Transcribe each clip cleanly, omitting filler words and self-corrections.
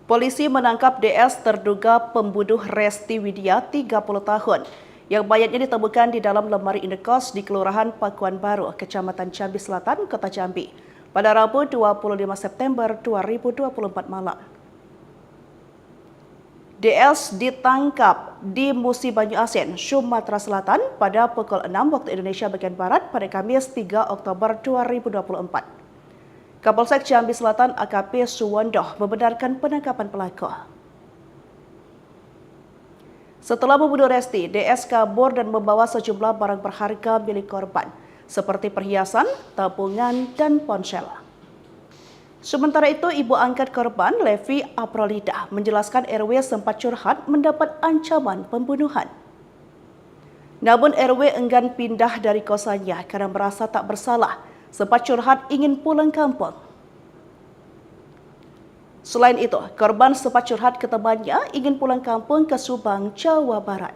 Polisi menangkap DS terduga pembunuh Resti Widya 30 tahun yang mayatnya ditemukan di dalam lemari indekos di Kelurahan Pakuan Baru, Kecamatan Jambi Selatan, Kota Jambi pada Rabu 25 September 2024 malam. DS ditangkap di Musi Banyu Asin, Sumatera Selatan pada pukul 6 waktu Indonesia bagian Barat pada Kamis 3 Oktober 2024. Kapolsek Jambi Selatan AKP Suwondo membenarkan penangkapan pelaku. Setelah membunuh Resti, DS kabur dan membawa sejumlah barang berharga milik korban, seperti perhiasan, tabungan, dan ponsel. Sementara itu, ibu angkat korban, Levi Aprolida, menjelaskan RW sempat curhat mendapat ancaman pembunuhan. Namun RW enggan pindah dari kosannya karena merasa tak bersalah, sempat curhat ingin pulang kampung. Selain itu, korban sempat curhat ke temannya ingin pulang kampung ke Subang, Jawa Barat.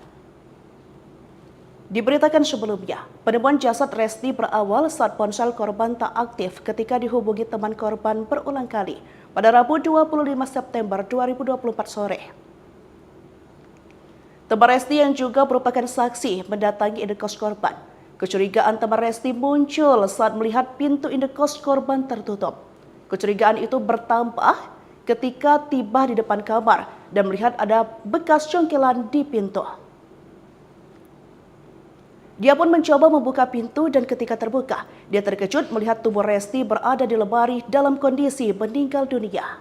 Diberitakan sebelumnya, penemuan jasad Resti berawal saat ponsel korban tak aktif ketika dihubungi teman korban berulang kali pada Rabu 25 September 2024 sore. Teman Resti yang juga merupakan saksi mendatangi indekos korban. Kecurigaan teman Resti muncul saat melihat pintu indekos korban tertutup. Kecurigaan itu bertambah ketika tiba di depan kamar dan melihat ada bekas congkelan di pintu. Dia pun mencoba membuka pintu dan ketika terbuka, dia terkejut melihat tubuh Resti berada di lemari dalam kondisi meninggal dunia.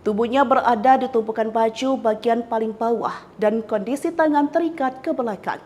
Tubuhnya berada di tumpukan baju bagian paling bawah dan kondisi tangan terikat ke belakang.